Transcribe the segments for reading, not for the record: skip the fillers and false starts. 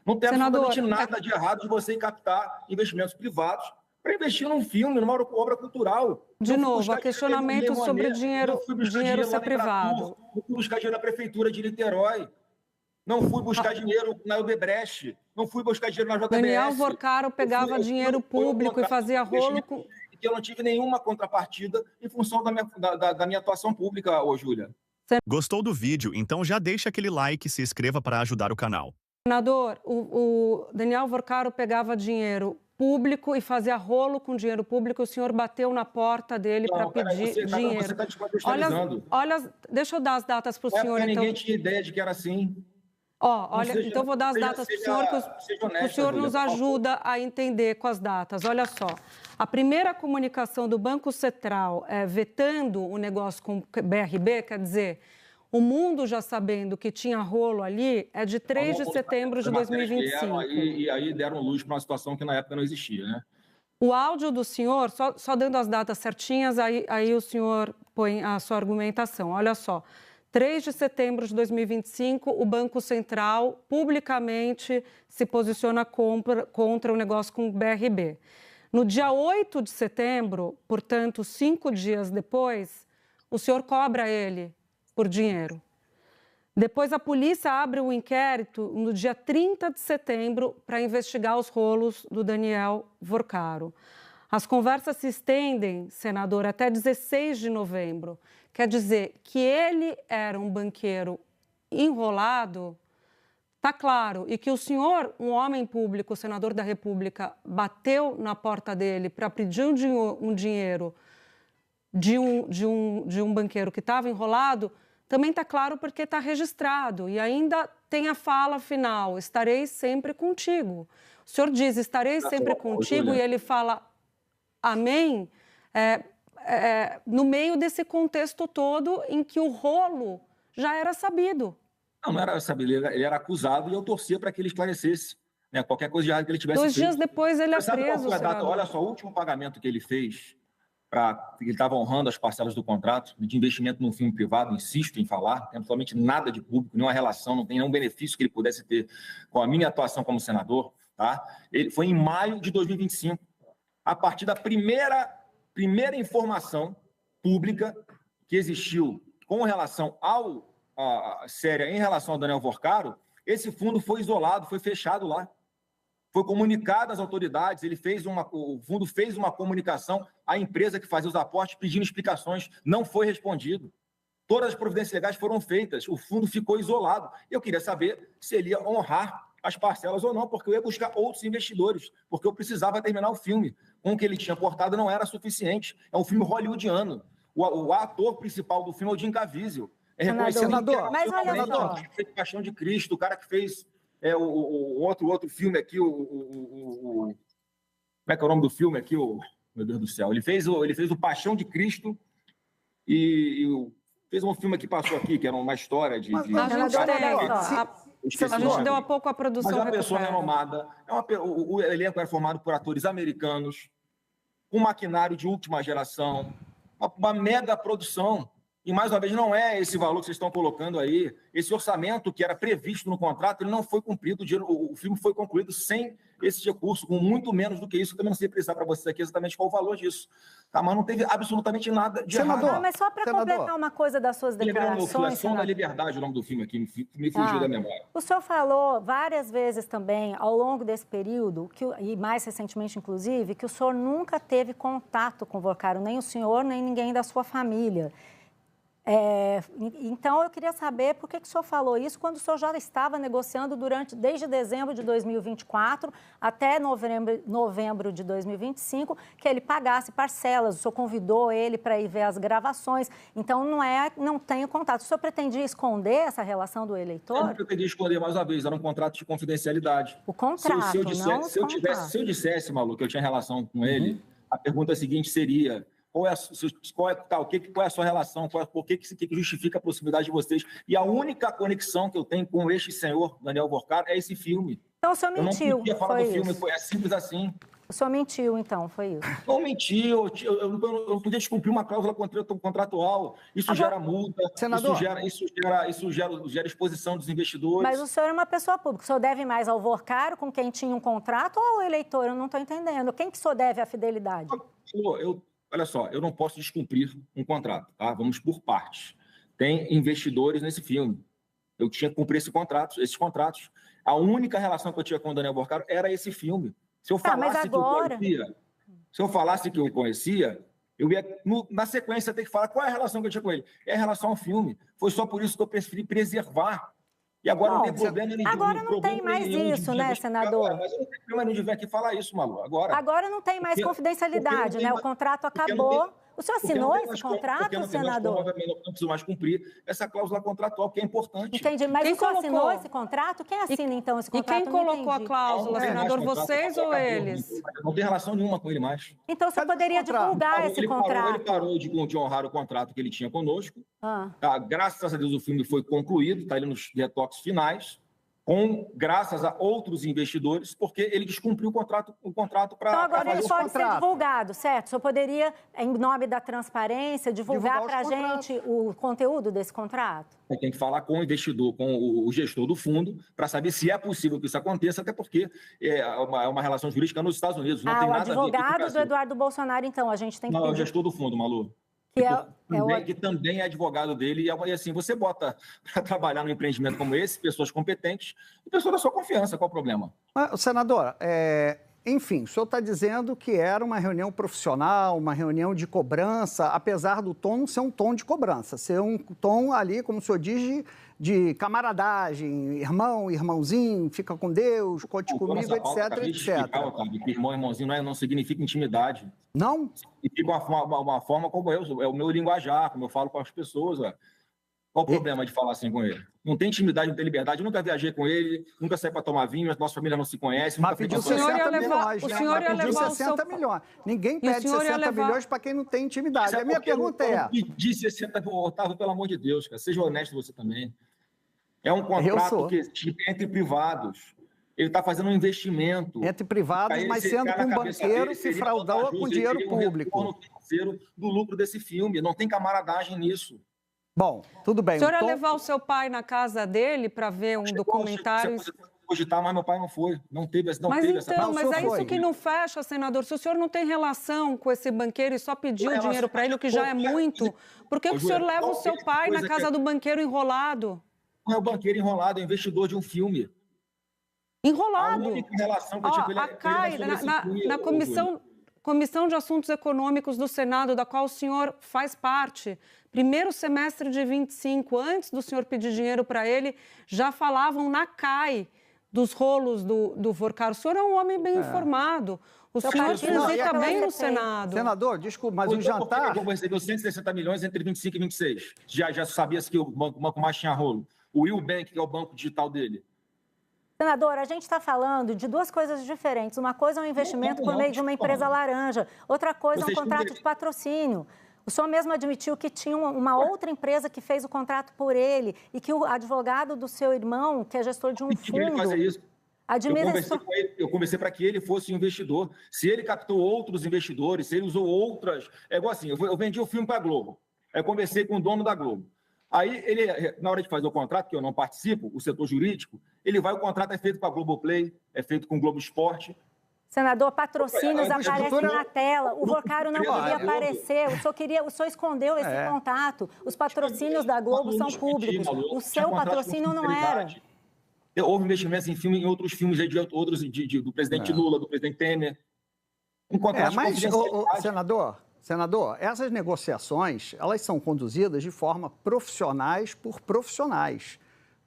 Não tem Senador, absolutamente nada de errado de você captar investimentos privados para investir num filme, numa obra cultural. De novo, há questionamento sobre dinheiro ser privado. Não fui buscar dinheiro na prefeitura de Niterói. Não fui buscar dinheiro na Odebrecht. Não fui buscar dinheiro na JBS. Daniel Vorcaro pegava dinheiro público e fazia rolo com... Que eu não tive nenhuma contrapartida em função da minha atuação pública, Júlia. Gostou do vídeo? Então já deixa aquele like e se inscreva para ajudar o canal. Senador, o Daniel Vorcaro pegava dinheiro público e fazia rolo com dinheiro público. O senhor bateu na porta dele para pedir dinheiro. Você está descontextualizando. Olha, deixa eu dar as datas para o senhor. Então... Ninguém tinha ideia de que era assim. Então vou dar as datas para o senhor, que o senhor nos ajuda a entender com as datas. Olha só, a primeira comunicação do Banco Central vetando o negócio com o BRB, quer dizer, o mundo já sabendo que tinha rolo ali, é de 3 de setembro de 2025. E aí deram luz para uma situação que na época não existia, né? O áudio do senhor, só dando as datas certinhas, aí o senhor põe a sua argumentação. Olha só. 3 de setembro de 2025, o Banco Central publicamente se posiciona contra o negócio com o BRB. No dia 8 de setembro, portanto, 5 dias depois, o senhor cobra ele por dinheiro. Depois, a polícia abre um inquérito no dia 30 de setembro para investigar os rolos do Daniel Vorcaro. As conversas se estendem, senador, até 16 de novembro. Quer dizer que ele era um banqueiro enrolado, está claro, e que o senhor, um homem público, senador da República, bateu na porta dele para pedir um dinheiro de um banqueiro que estava enrolado, também está claro porque está registrado. E ainda tem a fala final, estarei sempre contigo. O senhor diz, estarei sempre contigo, e ele fala, amém, no meio desse contexto todo em que o rolo já era sabido. Não era sabido, ele era acusado e eu torcia para que ele esclarecesse, né, qualquer coisa de errado que ele tivesse feito. 2 dias depois ele é preso, qual foi a data? Olha só, o último pagamento que ele fez, ele estava honrando as parcelas do contrato de investimento num filme privado, insisto em falar, não tem absolutamente nada de público, nenhuma relação, não tem nenhum benefício que ele pudesse ter com a minha atuação como senador, tá? Ele foi em maio de 2025, a partir da primeira informação pública que existiu com relação em relação ao Daniel Vorcaro, esse fundo foi isolado, foi fechado lá. Foi comunicado às autoridades, o fundo fez uma comunicação à empresa que fazia os aportes pedindo explicações, não foi respondido. Todas as providências legais foram feitas, o fundo ficou isolado. Eu queria saber se ele ia honrar as parcelas ou não, porque eu ia buscar outros investidores, porque eu precisava terminar o filme. Com o que ele tinha aportado não era suficiente. É um filme hollywoodiano. O ator principal do filme é o Jim Caviezel. É reconhecido mas olha só. Que fez Paixão de Cristo, o cara que fez o outro filme aqui, como é que é o nome do filme aqui? Meu Deus do céu. Ele fez o Paixão de Cristo e fez um filme que passou aqui, que era uma história de... A gente deu há pouco a produção. Mas é uma pessoa renomada. O elenco era formado por atores americanos, um maquinário de última geração, uma mega produção. E, mais uma vez, não é esse valor que vocês estão colocando aí. Esse orçamento que era previsto no contrato, ele não foi cumprido. O filme foi concluído sem esse recurso, com muito menos do que isso. Eu também não sei precisar para vocês aqui exatamente qual o valor disso. Tá? Mas não teve absolutamente nada de errado. Mas só para completar uma coisa das suas declarações... Som da Liberdade, o nome do filme aqui, me fugiu da memória. O senhor falou várias vezes também, ao longo desse período, e mais recentemente, inclusive, que o senhor nunca teve contato com o Vorcaro, nem o senhor, nem ninguém da sua família. Então, eu queria saber por que o senhor falou isso quando o senhor já estava negociando desde dezembro de 2024 até novembro de 2025, que ele pagasse parcelas. O senhor convidou ele para ir ver as gravações. Então, não tenho contato. O senhor pretendia esconder essa relação do eleitor? Eu não pretendia esconder, mais uma vez, era um contrato de confidencialidade. O contrato, se eu dissesse, Malu, que eu tinha relação com ele, a pergunta seguinte seria... Qual é a sua relação? Por que justifica a proximidade de vocês? E a única conexão que eu tenho com este senhor, Daniel Vorcaro, é esse filme. Então o senhor mentiu. Eu não podia falar do filme, é simples assim. O senhor mentiu, então, foi isso? Não menti, eu não podia descumprir uma cláusula contratual. Isso gera multa, senador, isso gera exposição dos investidores. Mas o senhor é uma pessoa pública. O senhor deve mais ao Vorcaro, com quem tinha um contrato, ou ao eleitor? Eu não estou entendendo. Quem que o senhor deve a fidelidade? Olha só, eu não posso descumprir um contrato, tá? Vamos por partes. Tem investidores nesse filme. Eu tinha que cumprir esses contratos. A única relação que eu tinha com o Daniel Vorcaro era esse filme. Se eu falasse que eu conhecia, eu ia, na sequência, ter que falar qual é a relação que eu tinha com ele. É a relação ao filme. Foi só por isso que eu preferi preservar. E agora não tem problema nenhum. Agora não tem mais isso, né, senador? Mas eu não tenho problema nenhum de vir aqui falar isso, Malu. Agora não tem mais confidencialidade, né? O contrato acabou. O senhor assinou esse contrato, senador? Não preciso mais cumprir essa cláusula contratual, que é importante. Entendi. Mas o senhor assinou esse contrato? Quem assina, então, esse contrato? E quem colocou a cláusula, senador? Vocês ou eles? Não tem relação nenhuma com ele mais. Então, o senhor poderia divulgar esse contrato? Ele parou de honrar o contrato que ele tinha conosco. Graças a Deus, o filme foi concluído, está ali nos retoques finais, graças a outros investidores, porque ele descumpriu o contrato para Então, agora ele pode contrato. ser divulgado, certo? O senhor poderia, em nome da transparência, divulgar para a gente o conteúdo desse contrato? Tem que falar com o investidor, com o gestor do fundo, para saber se é possível que isso aconteça, até porque é uma relação jurídica nos Estados Unidos. Não tem nada a ver com o advogado do Eduardo Bolsonaro, então, a gente tem que... Não, é o gestor do fundo, Malu. Que também é advogado dele, e assim, você bota para trabalhar num empreendimento como esse, pessoas competentes e pessoas da sua confiança, qual o problema? Senador, enfim, o senhor está dizendo que era uma reunião profissional, uma reunião de cobrança, apesar do tom não ser um tom de cobrança, ser um tom ali, como o senhor diz, de camaradagem, irmão, irmãozinho, fica com Deus, conte comigo, etc, etc. Que irmão, irmãozinho não significa intimidade. Não? Significa uma forma como é o meu linguajar, como eu falo com as pessoas. Qual o problema de falar assim com ele? Não tem intimidade, não tem liberdade. Eu nunca viajei com ele, nunca saí para tomar vinho, a nossa família não se conhece. Mas pediu 60 milhões, né? Pediu 60 milhões. Ninguém pede 60 milhões para quem não tem intimidade. A minha pergunta é... Eu pedi 60 milhões, Otávio, pelo amor de Deus, cara. Seja honesto você também. É um contrato entre privados. Ele está fazendo um investimento. Entre privados, mas sendo com um banqueiro se fraudou com dinheiro público. Um retorno do lucro desse filme. Não tem camaradagem nisso. Bom, tudo bem. O senhor ia levar o seu pai na casa dele para ver um documentário? Cogitar, mas meu pai não foi. Não teve essa. Mas é isso que não fecha, senador. Se o senhor não tem relação com esse banqueiro e só pediu dinheiro para ele, o que já é muito, por que o senhor leva o seu pai na casa do banqueiro enrolado? Não é o banqueiro enrolado, é o investidor de um filme. Enrolado? A única relação que eu tinha com ele a CAI, na Comissão de Assuntos Econômicos do Senado, da qual o senhor faz parte, primeiro semestre de 25, antes do senhor pedir dinheiro para ele, já falavam na CAI dos rolos do Vorcaro. O senhor é um homem bem informado. O senhor transita bem no Senado. Senador, desculpa, mas o jantar... Eu recebeu 160 milhões entre 25 e 26. Já sabia-se que o banco mais tinha rolo. O Will Bank, que é o banco digital dele. Senador, a gente está falando de duas coisas diferentes. Uma coisa é um investimento por meio de uma empresa laranja. Outra coisa é um contrato de patrocínio. O senhor mesmo admitiu que tinha uma outra empresa que fez o contrato por ele e que o advogado do seu irmão, que é gestor de um fundo... Ele faz isso. Eu conversei para que ele fosse um investidor. Se ele captou outros investidores, se ele usou outras... É igual assim, eu vendi o filme para a Globo. Aí eu conversei com o dono da Globo. Aí, ele, na hora de fazer o contrato, que eu não participo, o setor jurídico, o contrato é feito com a Globoplay, é feito com o Globo Esporte. Senador, patrocínios aparecem na tela. O Vorcaro não queria aparecer. O senhor escondeu esse contato. Os patrocínios da Globo são públicos. O seu patrocínio não era. Houve investimentos em outros filmes do presidente Lula, do presidente Temer. Um contrato de confidencialidade. Senador, essas negociações, elas são conduzidas de forma profissionais por profissionais.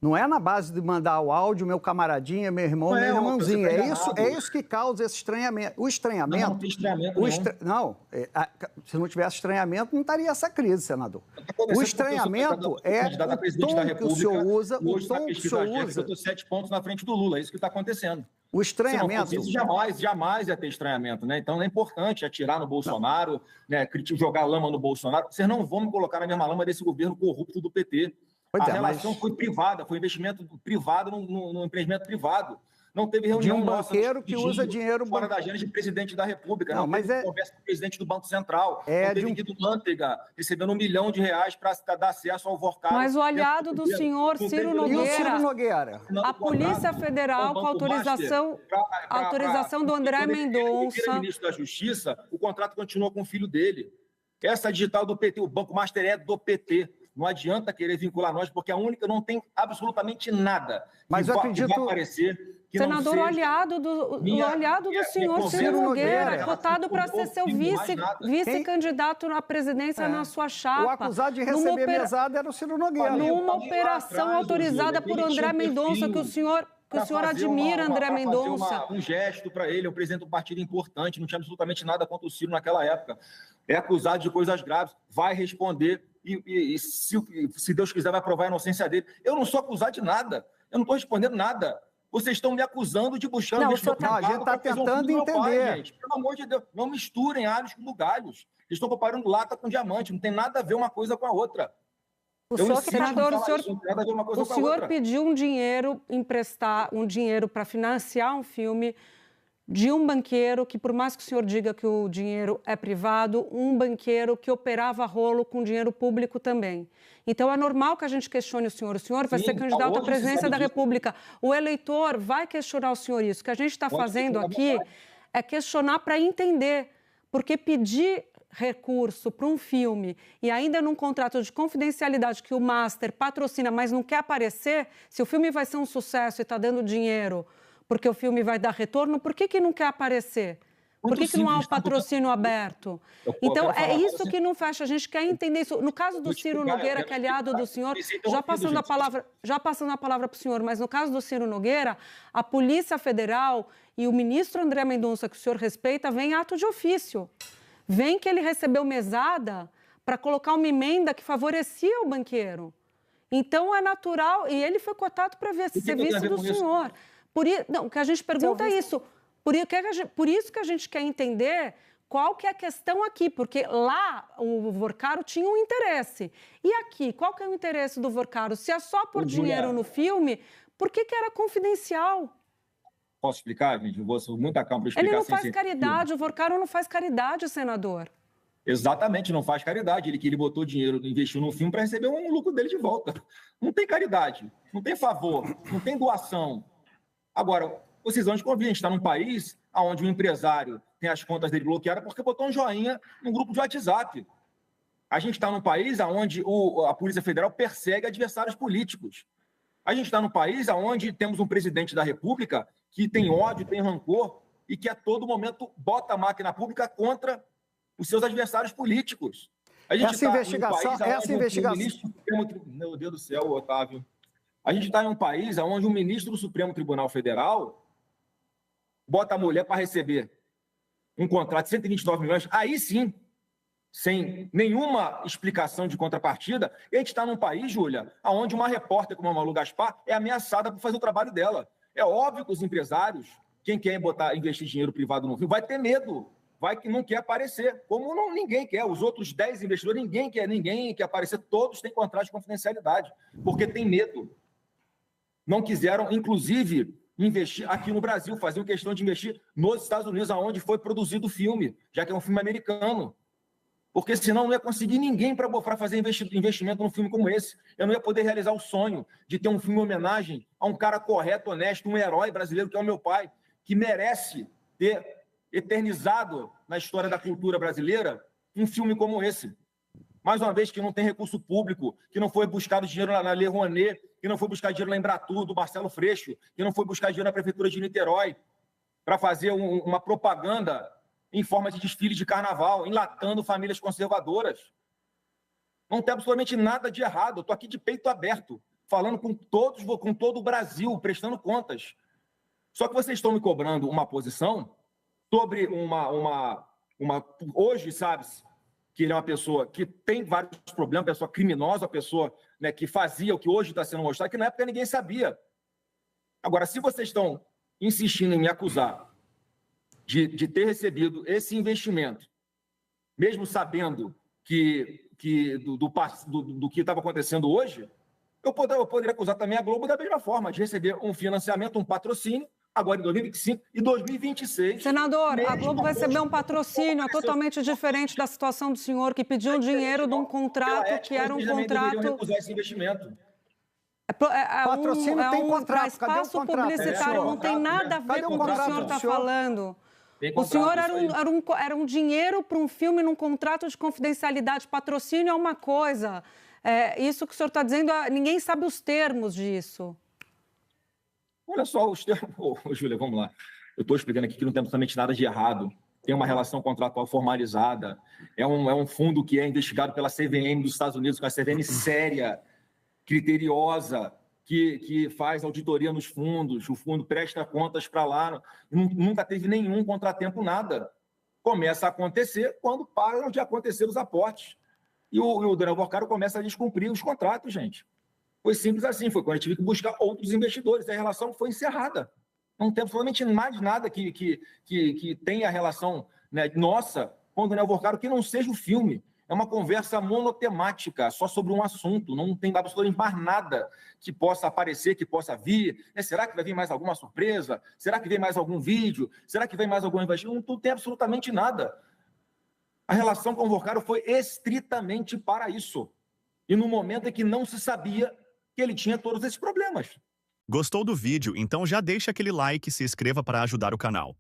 Não é na base de mandar o áudio, meu camaradinha, meu irmão, meu irmãozinho. É isso que causa esse estranhamento. O estranhamento... Não tem estranhamento nenhum. Se não tivesse estranhamento, não estaria essa crise, senador. O estranhamento é o tom que o senhor usa, o tom que o senhor usa... Eu estou 7 pontos na frente do Lula, é isso que está acontecendo. O estranhamento... Isso jamais ia ter estranhamento, né? Então é importante atirar no Bolsonaro, né? Jogar lama no Bolsonaro. Vocês não vão me colocar na mesma lama desse governo corrupto do PT. A relação foi privada, foi investimento privado num empreendimento privado. Não teve reunião de um banqueiro que usa dinheiro fora da agenda de presidente da República. Não, mas teve conversa com o presidente do Banco Central. É não teve Guido Mantega recebendo R$1 milhão para dar acesso ao Vorcaro. Mas o aliado do senhor Ciro Nogueira... E o Ciro Nogueira? A Polícia Federal, com autorização do André Mendonça... Ele ministro da Justiça, o contrato continua com o filho dele. Essa digital do PT, o Banco Master é do PT. Não adianta querer vincular nós, porque a única não tem absolutamente nada mas eu acredito... que vai aparecer... Senador, o aliado do senhor Ciro Nogueira, cotado para ser seu vice-candidato à presidência na sua chapa. O acusado de receber mesada era o Ciro Nogueira. Numa operação autorizada por André Mendonça, que o senhor admira, André Mendonça. Um gesto para ele, o presidente do partido importante, não tinha absolutamente nada contra o Ciro naquela época. É acusado de coisas graves, vai responder e se Deus quiser, vai provar a inocência dele. Eu não sou acusado de nada, eu não estou respondendo nada. Vocês estão me acusando de buscar... Não, a gente está tentando entender. Gente. Pelo amor de Deus, não misturem alhos com bugalhos. Eles estão comparando lata com diamante, não tem nada a ver uma coisa com a outra. Senador, o senhor pediu um dinheiro, emprestar um dinheiro para financiar um filme de um banqueiro que, por mais que o senhor diga que o dinheiro é privado, um banqueiro que operava rolo com dinheiro público também. Então, é normal que a gente questione o senhor. O senhor vai ser candidato à presidência da República. O eleitor vai questionar o senhor isso. O que a gente está fazendo aqui é questionar para entender. Porque pedir recurso para um filme e ainda num contrato de confidencialidade que o Master patrocina, mas não quer aparecer, se o filme vai ser um sucesso e está dando dinheiro porque o filme vai dar retorno, por que não quer aparecer? Por que não há um patrocínio aberto? Então, é isso que não fecha. A gente quer entender isso. No caso do Ciro Nogueira, que é aliado do senhor, já passando a palavra para o senhor, mas no caso do Ciro Nogueira, a Polícia Federal e o ministro André Mendonça, que o senhor respeita, vem ato de ofício. Vem que ele recebeu mesada para colocar uma emenda que favorecia o banqueiro. Então, é natural. E ele foi cotado para ser vice do senhor. O que a gente pergunta é isso. Por isso que a gente quer entender qual que é a questão aqui, porque lá o Vorcaro tinha um interesse. E aqui, qual que é o interesse do Vorcaro? Se é só por dinheiro no filme, por que era confidencial? Posso explicar, gente? Eu vou ser muito calmo para explicar. Ele não faz caridade, o Vorcaro não faz caridade, senador. Exatamente, não faz caridade. Ele botou dinheiro, investiu no filme para receber um lucro dele de volta. Não tem caridade, não tem favor, não tem doação. Agora, vocês vão descobrir, a gente está num país onde o empresário tem as contas dele bloqueadas porque botou um joinha no grupo de WhatsApp. A gente está num país onde a Polícia Federal persegue adversários políticos. A gente está num país onde temos um presidente da República que tem ódio, tem rancor e que a todo momento bota a máquina pública contra os seus adversários políticos. A gente essa investigação... Meu Deus do céu, Otávio. A gente está em um país onde o ministro do Supremo Tribunal Federal bota a mulher para receber um contrato de 129 milhões, aí sim, sem nenhuma explicação de contrapartida. E a gente está num país, Júlia, onde uma repórter como a Malu Gaspar é ameaçada por fazer o trabalho dela. É óbvio que os empresários, quem quer investir dinheiro privado no filme, vai ter medo, não quer aparecer, como ninguém quer. Os outros 10 investidores, ninguém quer aparecer, todos têm contrato de confidencialidade, porque tem medo. Não quiseram, inclusive, investir aqui no Brasil, faziam questão de investir nos Estados Unidos, onde foi produzido o filme, já que é um filme americano. Porque senão não ia conseguir ninguém para fazer investimento num filme como esse. Eu não ia poder realizar o sonho de ter um filme em homenagem a um cara correto, honesto, um herói brasileiro, que é o meu pai, que merece ter eternizado na história da cultura brasileira um filme como esse. Mais uma vez, que não tem recurso público, que não foi buscado dinheiro na Lei Rouanet, que não foi buscar dinheiro na Embratur, do Marcelo Freixo, que não foi buscar dinheiro na Prefeitura de Niterói para fazer uma propaganda em forma de desfile de carnaval, enlatando famílias conservadoras. Não tem absolutamente nada de errado. Eu estou aqui de peito aberto, falando com todo o Brasil, prestando contas. Só que vocês estão me cobrando uma posição sobre hoje, sabe-se, que ele é uma pessoa que tem vários problemas, uma pessoa criminosa, uma pessoa, né, que fazia o que hoje está sendo mostrado, que na época ninguém sabia. Agora, se vocês estão insistindo em me acusar de ter recebido esse investimento, mesmo sabendo do que estava acontecendo hoje, eu poderia acusar também a Globo da mesma forma, de receber um financiamento, um patrocínio, agora em 2025 e 2026. Senador, a Globo vai receber um patrocínio totalmente diferente da situação do senhor, que pediu dinheiro de um contrato que era um contrato... recusar esse investimento. Patrocínio tem contrato. Espaço Cadê o contrato? publicitário não tem nada a ver com o que o senhor está falando. O senhor era um dinheiro para um filme num contrato de confidencialidade. Patrocínio é uma coisa. Isso que o senhor está dizendo, ninguém sabe os termos disso. Olha só os termos. Júlia, vamos lá. Eu estou explicando aqui que não tem absolutamente nada de errado. Tem uma relação contratual formalizada. É um fundo que é investigado pela CVM dos Estados Unidos, com a CVM séria, criteriosa, que faz auditoria nos fundos, o fundo presta contas para lá, nunca teve nenhum contratempo, nada. Começa a acontecer quando param de acontecer os aportes. E o Daniel Porcaro começa a descumprir os contratos, gente. Foi simples assim, foi quando a gente teve que buscar outros investidores. A relação foi encerrada. Não tem absolutamente mais nada que tenha relação, né, nossa com o Daniel Porcaro que não seja o filme. É uma conversa monotemática, só sobre um assunto. Não tem absolutamente mais nada que possa aparecer, que possa vir. Será que vai vir mais alguma surpresa? Será que vem mais algum vídeo? Será que vem mais algum investimento? Não tem absolutamente nada. A relação com o Porcaro foi estritamente para isso. E no momento em que não se sabia que ele tinha todos esses problemas. Gostou do vídeo? Então já deixa aquele like e se inscreva para ajudar o canal.